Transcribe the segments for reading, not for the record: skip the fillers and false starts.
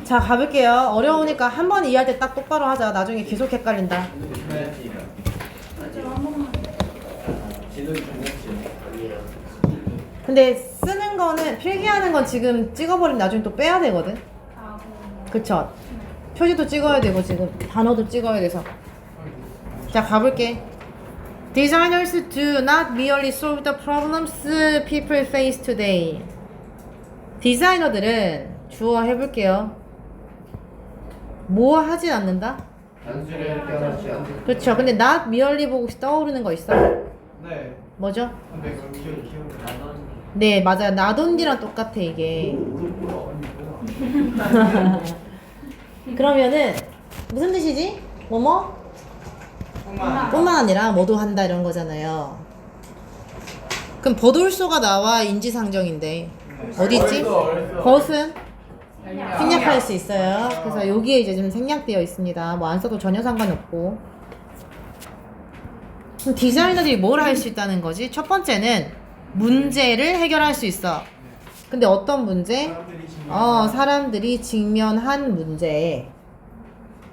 자, 가볼게요. 어려우니까 한 번 이해할 때 딱 똑바로 하자. 나중에 계속 헷갈린다. 근데 쓰는 거는 필기하는 건 지금 찍어버리면 나중에 또 빼야 되거든. 그쵸? 표지도 찍어야 되고 지금 단어도 찍어야 돼서. 자, 가볼게. Designers do not merely solve the problems people face today. 디자이너들은 주어 해볼게요. 뭐 하진 않는다? 단수를 깨어나지 않는. 그렇죠. 근데 not merely 보고 혹시 떠오르는 거 있어? 네. 뭐죠? 근데 그럼 기억이 나던. 네, 맞아요. not only랑 똑같아 이게. 그러면은 무슨 뜻이지? 뭐뭐? 뿐만 아니라 뭐도 한다 이런 거잖아요. 그럼 버돌소가 나와 인지상정인데 어디 있지? 벗은 생략할 수 있어요. 그래서 여기에 이제 좀 생략되어 있습니다. 뭐 안 써도 전혀 상관없고. 그럼 디자이너들이 뭘 할 수 있다는 거지? 첫 번째는 문제를 해결할 수 있어. 근데 어떤 문제? 사람들이 직면한 문제.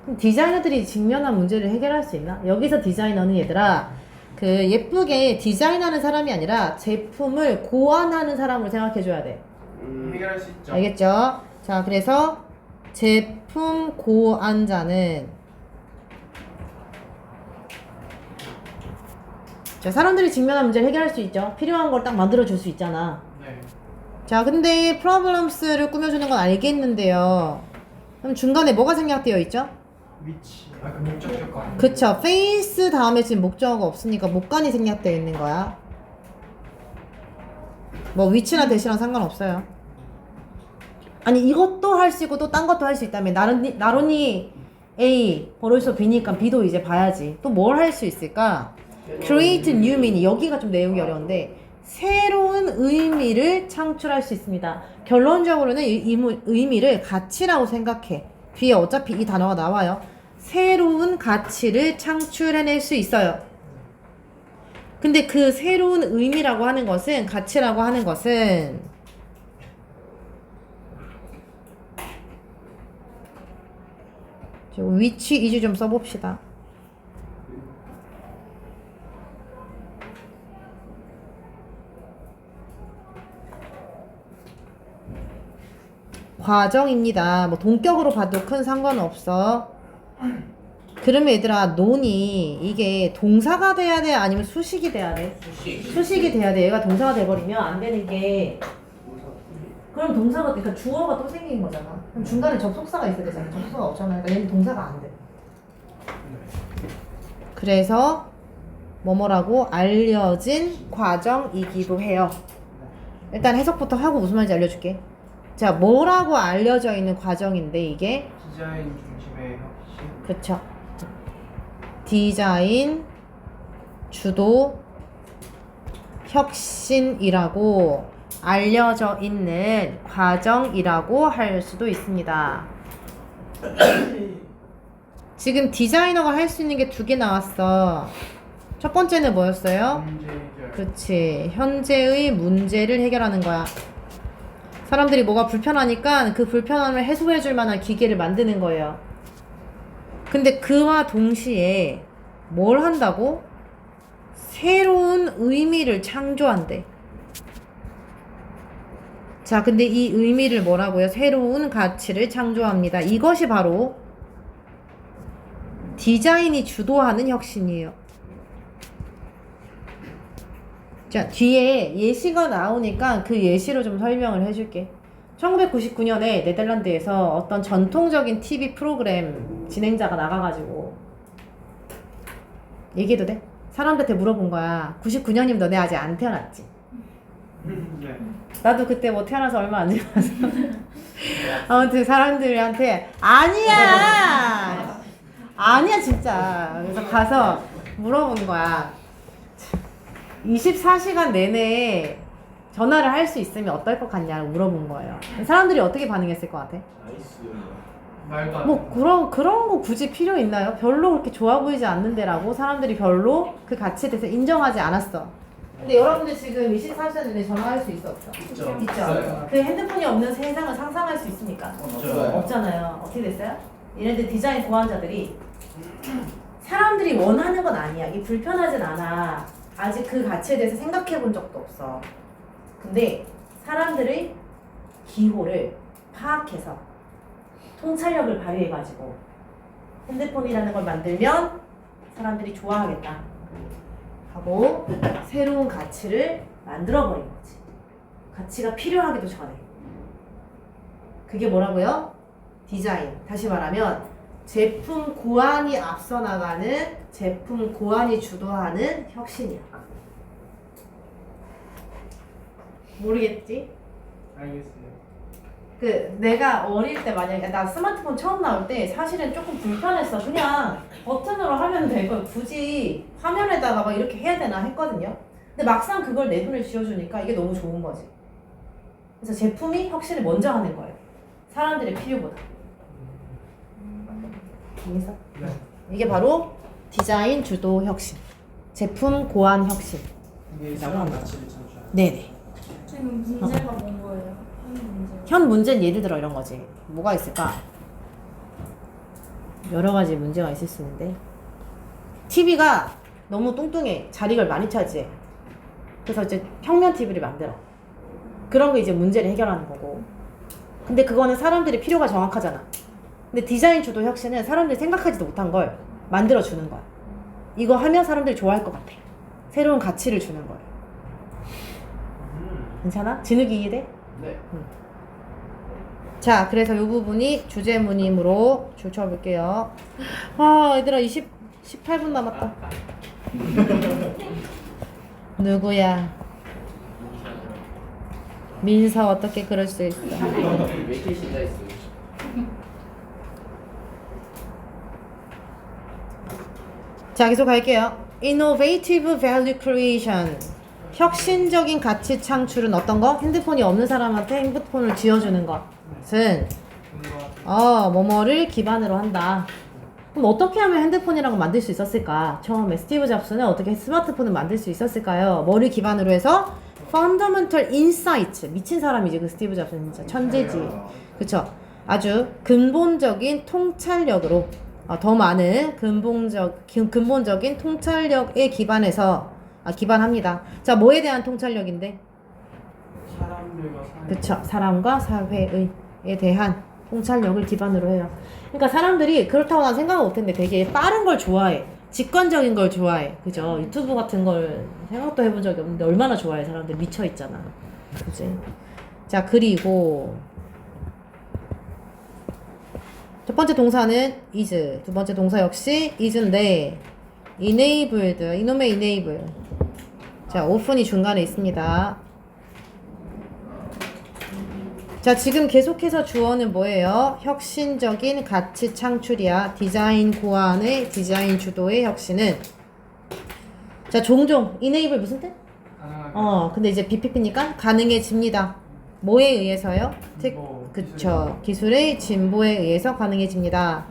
그럼 디자이너들이 직면한 문제를 해결할 수 있나? 여기서 디자이너는 얘들아 그 예쁘게 디자인하는 사람이 아니라 제품을 고안하는 사람으로 생각해줘야 돼. 해결할 수 있죠. 알겠죠? 자, 그래서 제품 고안자는 자, 사람들이 직면한 문제를 해결할 수 있죠. 필요한 걸 딱 만들어줄 수 있잖아. 네. 자, 근데 프로블럼스를 꾸며주는 건 알겠는데요. 그럼 중간에 뭐가 생략되어 있죠? 위치. 그 목적격. 그쵸. 페이스 다음에 지금 목적어가 없으니까 목간이 생략되어 있는 거야. 뭐 위치나 대시랑 상관없어요. 아니 이것도 할 수 있고 또 딴 것도 할 수 있다며. 나론이 A, 버롤소 B니까 B도 이제 봐야지. 또 뭘 할 수 있을까? Create new meaning. 여기가 좀 내용이 어려운데 새로운 의미를 창출할 수 있습니다. 결론적으로는 이 의미를 가치라고 생각해. 뒤에 어차피 이 단어가 나와요. 새로운 가치를 창출해낼 수 있어요. 근데 그 새로운 의미라고 하는 것은, 가치라고 하는 것은 위치 이주 좀 써봅시다. 과정입니다. 뭐 동격으로 봐도 큰 상관없어. 그러면 얘들아 논이 이게 동사가 돼야 돼? 아니면 수식이 돼야 돼? 수식이 돼야 돼. 얘가 동사가 돼버리면 안 되는 게 그럼 동사가 그러니까 주어가 또 생긴 거잖아. 그럼 중간에 접속사가 있어야 되잖아. 접속사가 없잖아. 그러니까 얘는 동사가 안 돼. 그래서 뭐뭐라고 알려진 과정이기도 해요. 일단 해석부터 하고 무슨 말인지 알려줄게. 자, 뭐라고 알려져 있는 과정인데 이게? 디자인 중심의 혁신. 그쵸. 디자인 주도 혁신이라고 알려져 있는 과정이라고 할 수도 있습니다. 지금 디자이너가 할 수 있는 게 두 개 나왔어. 첫 번째는 뭐였어요? 문제 해결. 그치. 현재의 문제를 해결하는 거야. 사람들이 뭐가 불편하니까 그 불편함을 해소해줄 만한 기계를 만드는 거예요. 근데 그와 동시에 뭘 한다고? 새로운 의미를 창조한대. 자, 근데 이 의미를 뭐라고요? 새로운 가치를 창조합니다. 이것이 바로 디자인이 주도하는 혁신이에요. 자, 뒤에 예시가 나오니까 그 예시로 좀 설명을 해줄게. 1999년에 네덜란드에서 어떤 전통적인 TV 프로그램 진행자가 나가가지고 얘기해도 돼? 사람들한테 물어본 거야. 99년이면 너네 아직 안 태어났지? 네. 나도 그때 뭐 태어나서 얼마 안 지나서 아무튼 사람들한테 아니야! 아니야 진짜. 그래서 가서 물어본 거야. 24시간 내내 전화를 할 수 있으면 어떨 것 같냐고 물어본 거예요. 사람들이 어떻게 반응했을 것 같아? 말도 안 뭐 그런 거 굳이 필요 있나요? 별로 그렇게 좋아 보이지 않는데라고 사람들이 별로 그 가치에 대해서 인정하지 않았어. 근데 여러분들 지금 24시간 내내 전화할 수 있어 없어? 있죠. 있죠. 그 핸드폰이 없는 세상을 상상할 수 있습니까? 없어요. 없잖아요. 어떻게 됐어요? 얘네들 디자인 고안자들이 사람들이 원하는 건 아니야. 이 불편하진 않아. 아직 그 가치에 대해서 생각해 본 적도 없어. 근데 사람들의 기호를 파악해서 통찰력을 발휘해가지고 핸드폰이라는 걸 만들면 사람들이 좋아하겠다 하고 새로운 가치를 만들어버린 거지. 가치가 필요하기도 전에. 그게 뭐라고요? 디자인. 다시 말하면 제품 고안이 앞서 나가는, 제품 고안이 주도하는 혁신이야. 모르겠지? 알겠어요. 그 내가 어릴 때 만약에 나 스마트폰 처음 나올 때 사실은 조금 불편했어. 그냥 버튼으로 하면 될 걸 굳이 화면에다가 막 이렇게 해야 되나 했거든요. 근데 막상 그걸 내 눈에 쥐어주니까 이게 너무 좋은 거지. 그래서 제품이 혁신을 먼저 하는 거예요. 사람들의 필요보다. 이해했어? 네. 이게 바로 디자인 주도 혁신, 제품 고안 혁신. 이게 새로운 가치를 창출하는. 네네. 지금 문제가 뭔 거예요? 문제. 현 문제는 예를 들어 이런 거지. 뭐가 있을까? 여러 가지 문제가 있을 수 있는데 TV가 너무 뚱뚱해. 자리를 많이 차지해. 그래서 이제 평면 TV를 만들어. 그런 거 이제 문제를 해결하는 거고. 근데 그거는 사람들이 필요가 정확하잖아. 근데 디자인 주도 혁신은 사람들이 생각하지도 못한 걸 만들어주는 거야. 이거 하면 사람들이 좋아할 것 같아. 새로운 가치를 주는 거야. 괜찮아? 진흙이 이해돼? 네. 자, 그래서 이 부분이 주제문임으로 줄쳐볼게요. 아, 얘들아, 18분 남았다. 누구야? 민서 어떻게 그럴 수 있어? 왜 이렇게 신나있어? 자, 계속 갈게요. Innovative Value Creation. 혁신적인 가치 창출은 어떤 거? 핸드폰이 없는 사람한테 핸드폰을 쥐어주는 것은 뭐뭐를 기반으로 한다. 그럼 어떻게 하면 핸드폰이라고 만들 수 있었을까? 처음에 스티브 잡스는 어떻게 스마트폰을 만들 수 있었을까요? 뭐를 기반으로 해서? Fundamental Insight. 미친 사람이지, 그 스티브 잡스는 진짜 천재지. 그쵸? 아주 근본적인 통찰력으로 더 많은 근본적인 통찰력에 기반합니다. 자, 뭐에 대한 통찰력인데? 사람들과 사회. 그쵸. 사람과 사회에 대한 통찰력을 기반으로 해요. 그러니까 사람들이 그렇다고 난 생각은 못했는데 되게 빠른 걸 좋아해. 직관적인 걸 좋아해. 그죠? 유튜브 같은 걸 생각도 해본 적이 없는데 얼마나 좋아해. 사람들 미쳐있잖아. 그치? 자, 그리고 첫 번째 동사는 is. 두 번째 동사 역시 is인데 enabled. 이놈의 enable. 자, often이 중간에 있습니다. 자, 지금 계속해서 주어는 뭐예요? 혁신적인 가치 창출이야. 디자인 고안의 디자인 주도의 혁신은. 자, 종종 enable 무슨 뜻? 가능하게. 근데 이제 BPP니까 가능해집니다. 뭐에 의해서요? 그쵸. 기술의 진보에 의해서 가능해집니다.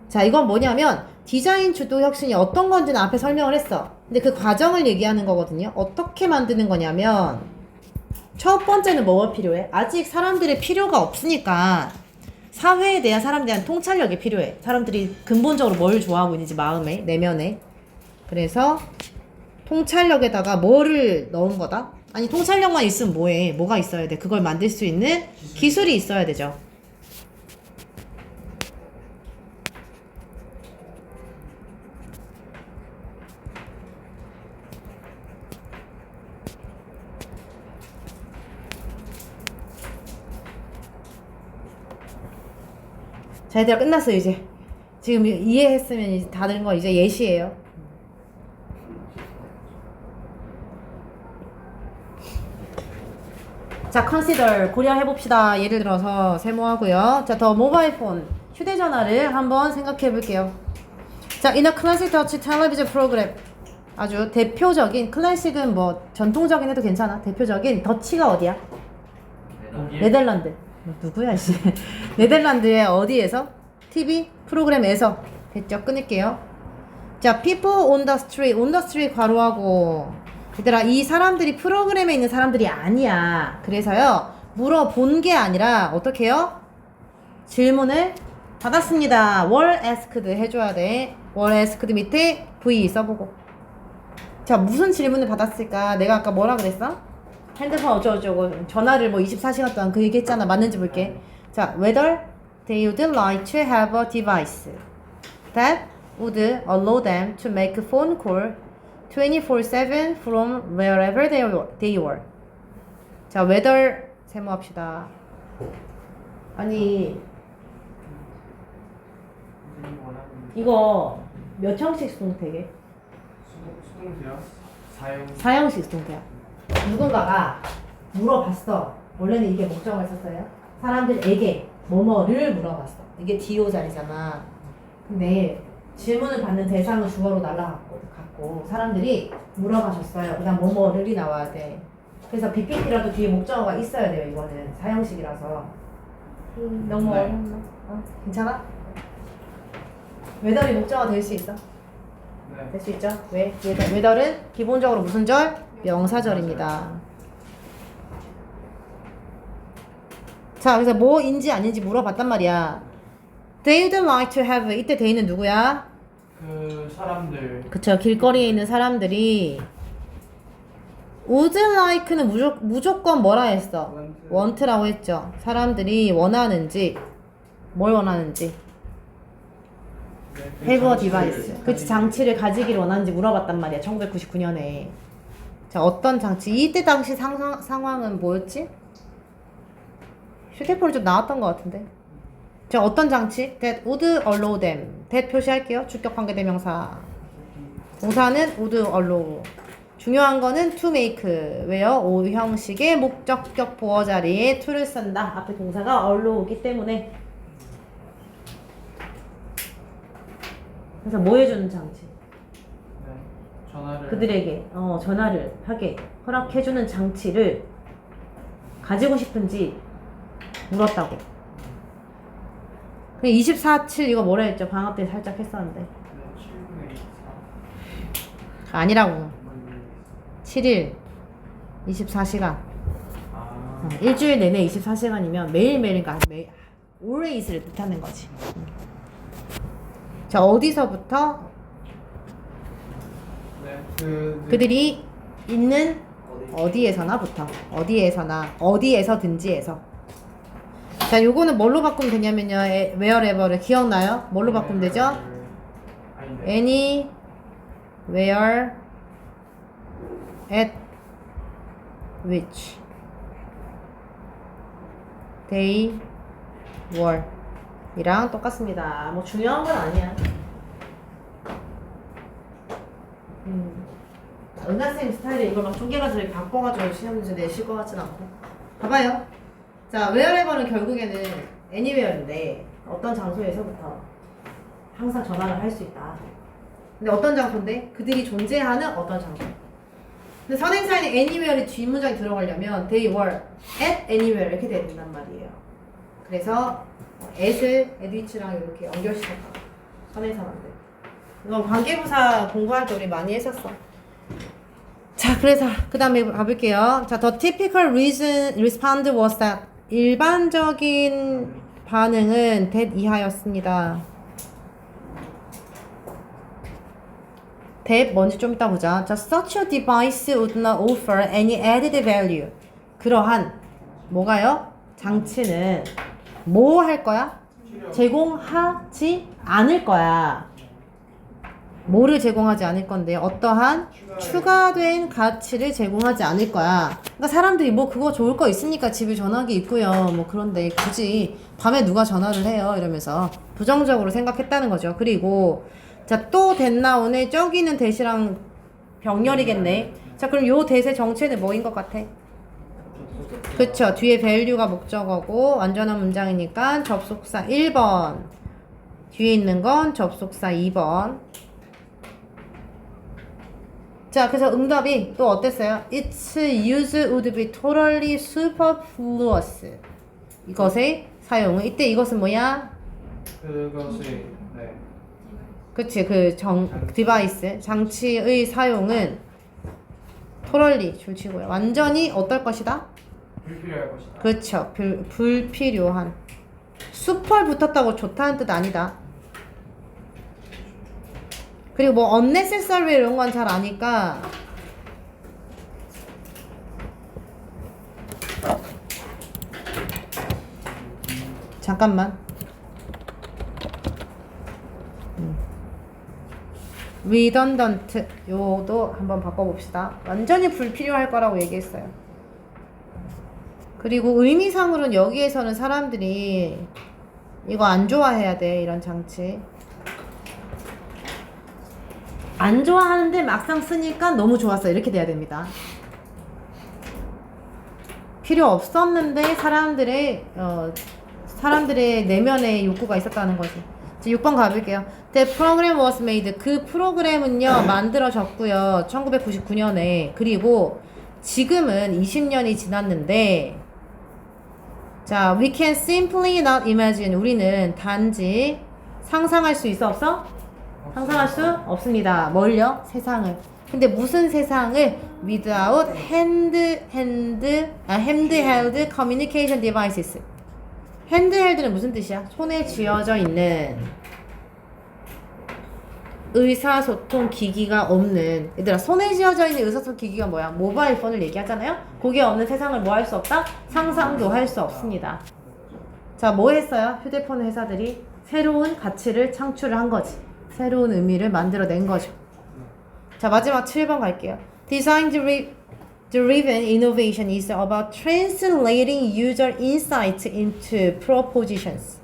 자, 이건 뭐냐면 디자인 주도 혁신이 어떤 건지는 앞에 설명을 했어. 근데 그 과정을 얘기하는 거거든요. 어떻게 만드는 거냐면 첫 번째는 뭐가 필요해? 아직 사람들의 필요가 없으니까 사회에 대한 사람들에 대한 통찰력이 필요해. 사람들이 근본적으로 뭘 좋아하고 있는지 마음에, 내면에. 그래서 통찰력에다가 뭐를 넣은 거다? 아니, 통찰력만 있으면 뭐해? 뭐가 있어야 돼? 그걸 만들 수 있는 기술이 있어야 되죠. 자, 얘들아, 끝났어요, 이제. 지금 이해했으면 이제 다른 거 이제 예시예요. 자, consider, 고려해봅시다. 예를 들어서 세모하고요. 자, 더 모바일 폰, 휴대전화를 한번 생각해볼게요. 자, in a classic Dutch television program. 아주 대표적인, 클래식은 뭐 전통적인 해도 괜찮아. 대표적인 더치가 어디야? 네덜란드. 누구야, 씨. 네덜란드의 어디에서? TV 프로그램에서. 됐죠? 끊을게요. 자, people on the street, on the street 괄호하고 얘들아, 이 사람들이 프로그램에 있는 사람들이 아니야. 그래서요, 물어본 게 아니라 어떻게 해요? 질문을 받았습니다. were asked 해줘야 돼. were asked 밑에 V 써보고. 자, 무슨 질문을 받았을까? 내가 아까 뭐라 그랬어? 핸드폰 어쩌고저쩌고 전화를 뭐 24시간 동안 그 얘기했잖아. 맞는지 볼게. 자, whether they would like to have a device that would allow them to make a phone call 24/7 from wherever they were. 자, whether 세모합시다. 아니, 선생님이 원하는 이거 몇 형식 수동태게? 수동태요? 사용 4형식 수동태야. 누군가가 물어봤어. 원래는 이게 목적어를 썼어요. 사람들에게 뭐뭐를 물어봤어. 이게 DO 자리잖아. 근데 질문을 받는 대상은 주어로 날라갔고 사람들이 물어봐줬어요. 그 다음 뭐뭐를이 나와야 돼. 그래서 BPT라도 뒤에 목적어가 있어야 돼요. 이거는 4형식이라서. 너무 네. 어렵나? 괜찮아? 웨더이 목적어가 될 수 있어? 네. 될 수 있죠? 왜? 웨더는 기본적으로 무슨 절? 명사절입니다. 자, 그래서 뭐인지 아닌지 물어봤단 말이야. They would like to have. 이때 they는 누구야? 그 사람들 그쵸. 길거리에 있는 사람들이 would like는 무조건 뭐라 했어? want라고 했죠. 사람들이 원하는지 뭘 원하는지 그 have a 장치를 device. 그치, 장치를 가지기를 원하는지 물어봤단 말이야. 1999년에. 자, 어떤 장치? 이때 당시 상황은 뭐였지? 휴대폰이 좀 나왔던 것 같은데. 자, 어떤 장치? That would allow them. that 표시할게요. 주격 관계대명사. 동사는 would allow. 중요한 거는 to make. 왜요? O 형식의 목적격 보어 자리에 to를 쓴다. 앞에 동사가 allow이기 때문에. 그래서 뭐 해주는 장치? 네. 전화를 그들에게 전화를 하게 허락해주는 장치를 가지고 싶은지 물었다고. 24/7 이거 뭐라 했죠? 방학 때 살짝 했었는데. 네, 7분의 24 아니라고. 7일 24시간. 일주일 내내 24시간이면 매일매일인가 always를 뜻하는 거지. 자, 어디서부터? 네, 그들이 있는 어디에서나부터. 어디에서든지에서. 자, 요거는 뭘로 바꾸면 되냐면요. wherever를 기억나요? 뭘로 바꾸면 되죠? 아닌데. anywhere at which they were 이랑 똑같습니다. 뭐 중요한 건 아니야. 은하쌤 스타일에 이걸 막 쪼개가지고 이렇게 바꿔가지고 시험 문제 내실 것 같진 않고. 봐봐요. 자, wherever는 결국에는 anywhere인데 어떤 장소에서부터 항상 전화를 할 수 있다. 근데 어떤 장소인데? 그들이 존재하는 어떤 장소. 근데 선행사에는 anywhere이 뒷문장에 들어가려면 they were at anywhere 이렇게 돼야 된단 말이에요. 그래서 at을 at which랑 이렇게 연결시켰다. 선행사만들. 이건 관계부사 공부할 때 우리 많이 했었어. 자, 그래서 그 다음에 가볼게요. 자, the typical respond was that. 일반적인 반응은 that 이하였습니다. that 뭔지 좀 이따 보자. 자, such a device would not offer any added value. 그러한 뭐가요? 장치는 뭐 할 거야? 제공하지 않을 거야. 뭐를 제공하지 않을 건데 어떠한 추가된 가치를 제공하지 않을 거야. 그러니까 사람들이 뭐 그거 좋을 거 있으니까 집에 전화기 있고요. 뭐 그런데 굳이 밤에 누가 전화를 해요? 이러면서 부정적으로 생각했다는 거죠. 그리고 자, 또 that 나오네. 저기는 that이랑 병렬이겠네. 자, 그럼 요 that의 정체는 뭐인 것 같아? 그쵸. 뒤에 value가 목적어고 완전한 문장이니까 접속사 1번. 뒤에 있는 건 접속사 2번. 자, 그래서 응답이 또 어땠어요? Its use would be totally superfluous. 이것의 사용은 이때 이것은 뭐야? 그것이 네. 그치, 그 디바이스 장치의 사용은 토럴리 줄치고요. 완전히 어떨 것이다? 불필요할 것이다. 그렇죠. 불필요한. super 붙었다고 좋다는 뜻 아니다. 그리고 뭐 unnecessary 이런 건 잘 아니까 잠깐만. redundant 요도 한번 바꿔봅시다. 완전히 불필요할 거라고 얘기했어요. 그리고 의미상으로는 여기에서는 사람들이 이거 안 좋아해야 돼. 이런 장치 안 좋아하는데 막상 쓰니까 너무 좋았어. 이렇게 돼야 됩니다. 필요 없었는데 사람들의 내면에 욕구가 있었다는 거지. 6번 가볼게요. The program was made. 그 프로그램은요 만들어졌고요 1999년에. 그리고 지금은 20년이 지났는데, 자, we can simply not imagine. 우리는 단지 상상할 수 있어 없어? 상상할 수 없습니다. 뭘요? 세상을. 근데 무슨 세상을? without handheld communication devices. 핸드헬드는 무슨 뜻이야? 손에 쥐어져 있는 의사소통 기기가 없는, 얘들아 손에 쥐어져 있는 의사소통 기기가 뭐야? 모바일 폰을 얘기하잖아요. 그게 없는 세상을 뭐 할 수 없다? 상상도 할 수 없습니다. 자, 뭐 했어요? 휴대폰 회사들이 새로운 가치를 창출을 한 거지. 새로운 의미를 만들어낸 거죠. 자, 마지막 7번 갈게요. Design driven innovation is about translating user insights into propositions.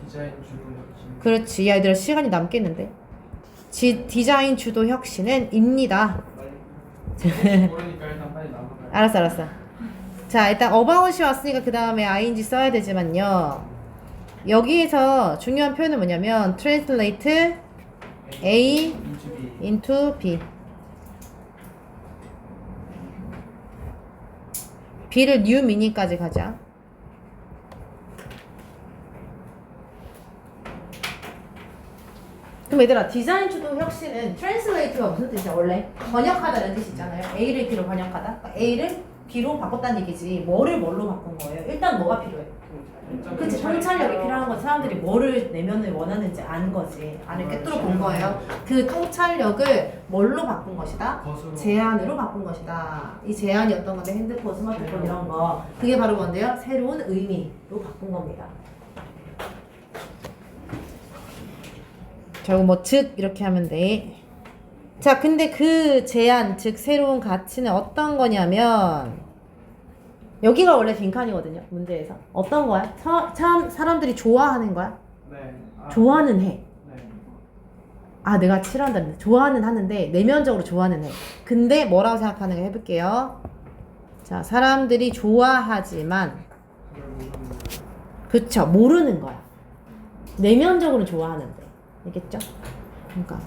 디자인 주도 혁신. 그렇지. 야, 얘들아 시간이 남겠는데. 디자인 주도 혁신은 입니다. 모르니까 일단 빨리 넘어가요. 알았어. 자, 일단 about이 왔으니까 그 다음에 ing 써야 되지만요. 여기에서 중요한 표현은 뭐냐면 translate A into B. B를 new meaning까지 가자. 그럼 얘들아 디자인 주도 혁신은 translate가 무슨 뜻이야? 원래 번역하다는 뜻이 있잖아요. A를 B로 번역하다. 그러니까 A를 B로 바꿨다는 얘기지. 뭐를 뭘로 바꾼 거예요? 일단 뭐가 필요해? 그치, 통찰력이 필요한 건 사람들이 뭐를 내면을 원하는지 아는 거지. 안을 꿰뚫어 본 거예요. 그 통찰력을 뭘로 바꾼 것이다? 것으로. 제안으로 바꾼 것이다. 이 제안이 어떤 건데, 핸드폰, 스마트폰 이런 거. 그게 바로 뭔데요? 새로운 의미로 바꾼 겁니다. 결국 뭐 즉 이렇게 하면 돼. 자, 근데 그 제안, 즉 새로운 가치는 어떤 거냐면, 여기가 원래 빈칸이거든요. 문제에서 어떤 거야? 참 사람들이 좋아하는 거야? 네. 좋아는 해. 네. 아, 내가 싫어한다는데 좋아는 하는데 내면적으로 좋아는 해. 근데 뭐라고 생각하는가 해볼게요. 자, 사람들이 좋아하지만, 그걸 모르는 그쵸, 모르는 거야. 내면적으로 좋아하는데. 알겠죠? 그러니까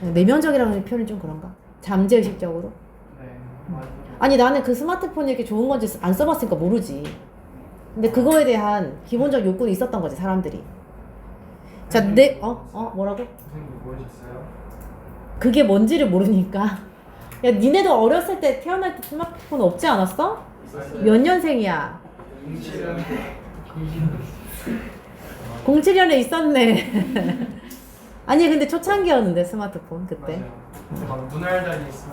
내면적이라는 표현이 좀 그런가? 잠재의식적으로? 네. 맞아요. 아니, 나는 그 스마트폰이 이렇게 좋은 건지 안 써봤으니까 모르지. 근데 그거에 대한 기본적 욕구는 있었던 거지, 사람들이. 자, 뭐라고? 선생님 모르셨어요? 그게 뭔지를 모르니까. 야, 니네도 어렸을 때 태어날 때 스마트폰 없지 않았어? 몇 년생이야? 07년에 있었네. 아니, 근데 초창기였는데 스마트폰 그때. 맞아요. 눈알다리 있어.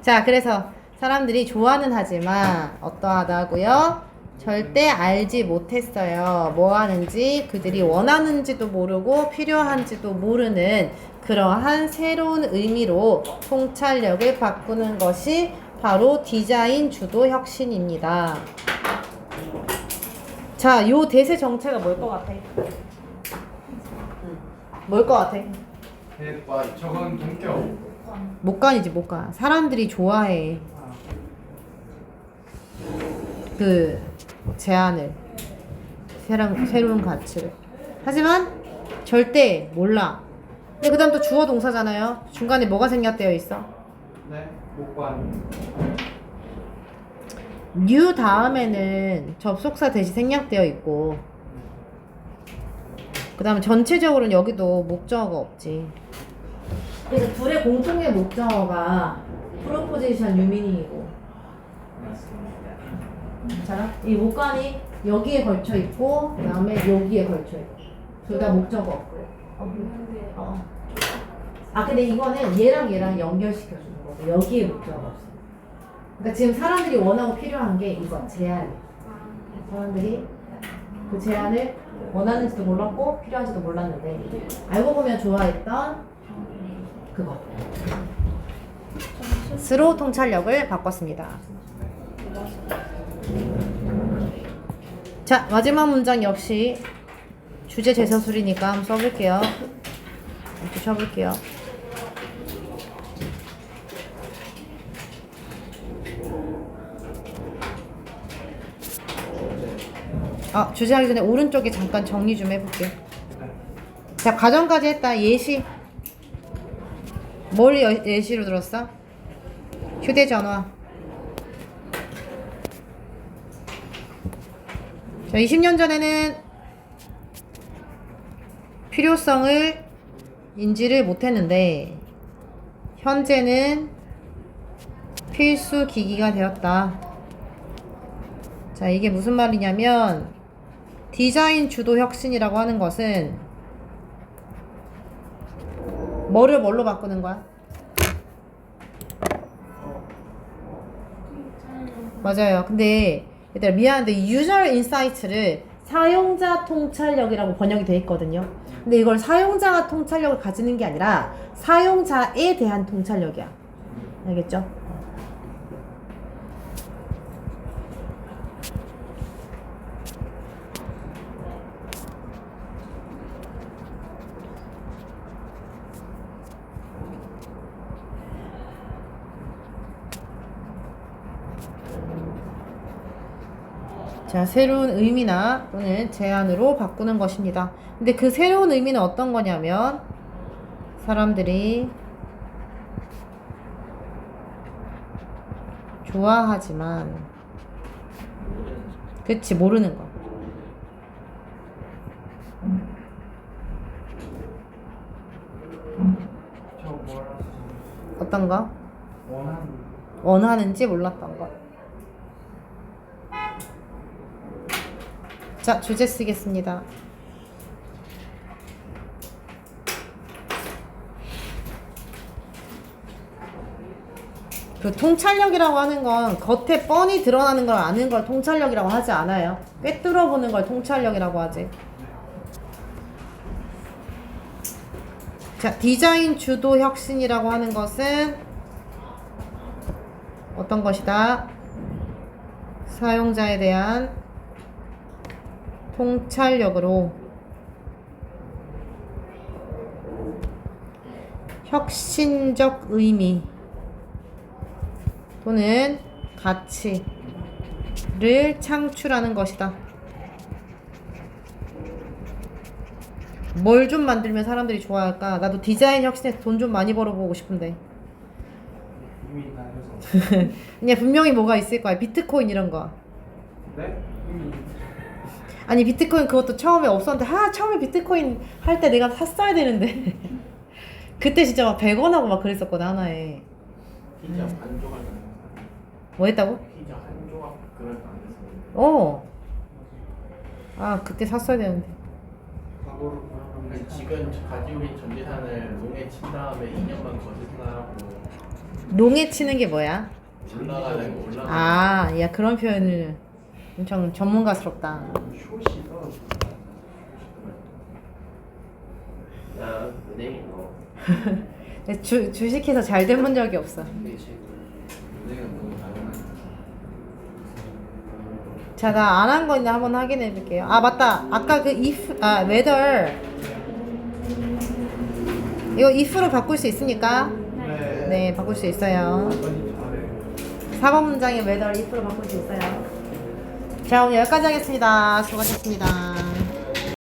자, 그래서 사람들이 좋아는 하지만 어떠하다고요? 절대 알지 못했어요. 뭐 하는지, 그들이 원하는지도 모르고 필요한지도 모르는 그러한 새로운 의미로 통찰력을 바꾸는 것이 바로 디자인 주도 혁신입니다. 자, 요 대세 정체가 뭘 것 같아? 뭘 것 같아? 저건 동격. 목간이지, 목간. 사람들이 좋아해. 아, 그 제안을, 새로운 가치를. 하지만 절대 몰라. 근데 그 다음 또 주어 동사잖아요. 중간에 뭐가 생략되어 있어? 네. 목관. new 다음에는 접속사 대시 생략되어 있고, 그 다음에 전체적으로는 여기도 목적어가 없지. 그래서 둘의 공통의 목적어가 프로포지션 유미닝이고. 자, 이 목관이 여기에 걸쳐 있고, 그 다음에 여기에 걸쳐 있고. 둘 다 목적어 없고요. 없는데 아, 근데 이거는 얘랑 연결시켜 주는 거고, 여기에 목적어가 없어요. 그러니까 지금 사람들이 원하고 필요한 게 이거, 제한. 사람들이 그 제한을 원하는지도 몰랐고, 필요한지도 몰랐는데, 알고 보면 좋아했던 그거. 스로 통찰력을 바꿨습니다. 자, 마지막 문장 역시 주제 재서술이니까 한번 써볼게요. 이렇게 쳐볼게요. 주제 하기 전에 오른쪽에 잠깐 정리 좀 해볼게요. 자, 과정까지 했다. 예시. 뭘 예시로 들었어? 휴대전화. 자, 20년 전에는 필요성을 인지를 못했는데 현재는 필수 기기가 되었다. 자, 이게 무슨 말이냐면 디자인 주도 혁신이라고 하는 것은 뭐를 뭘로 바꾸는 거야? 맞아요. 근데 얘들아 미안한데 유저 인사이트를 사용자 통찰력이라고 번역이 돼 있거든요. 근데 이걸 사용자가 통찰력을 가지는 게 아니라 사용자에 대한 통찰력이야. 알겠죠? 자, 새로운 의미나 또는 제안으로 바꾸는 것입니다. 근데 그 새로운 의미는 어떤 거냐면 사람들이 좋아하지만 그치 모르는 거. 저 뭐라 어떤 거? 원하는 원하는지 몰랐던 거. 자, 주제 쓰겠습니다. 그 통찰력이라고 하는 건 겉에 뻔히 드러나는 걸 아는 걸 통찰력이라고 하지 않아요. 꿰뚫어 보는 걸 통찰력이라고 하지. 자, 디자인 주도 혁신이라고 하는 것은 어떤 것이다? 사용자에 대한 통찰력으로 혁신적 의미 또는 가치를 창출하는 것이다. 뭘 좀 만들면 사람들이 좋아할까? 나도 디자인 혁신에서 돈 좀 많이 벌어보고 싶은데. 이미 나눠서 그냥 분명히 뭐가 있을 거야. 비트코인 이런 거. 네? 이미 아니 비트코인 그것도 처음에 없었는데 처음에 비트코인 할 때 내가 샀어야 되는데 그때 진짜 막 100원 하고 막 그랬었거든 하나에. 피자 한 조각 뭐 했다고? 피자 한 조각 그럴 안 됐어요. 그때 샀어야 되는데. 과거로 아니, 지금 가지고 있는 전 재산을 롱에 친 다음에 2년만 거짓말하고 롱에 치는 게 뭐야? 올라가는 거 올라가. 야 그런 표현을 엄청 전문가스럽다. 쇼시다 나 은행이 주식해서 잘 된 본 적이 없어. 은행은 너무 당연한. 자, 나 안 한 거 있나 한번 확인해 볼게요. 맞다. 아까 그 whether 이거 if로 바꿀 수 있습니까? 네. 네, 바꿀 수 있어요. 많이 잘해요. 4번 문장에 whether if로 바꿀 수 있어요. 자, 오늘 여기까지 하겠습니다. 수고하셨습니다.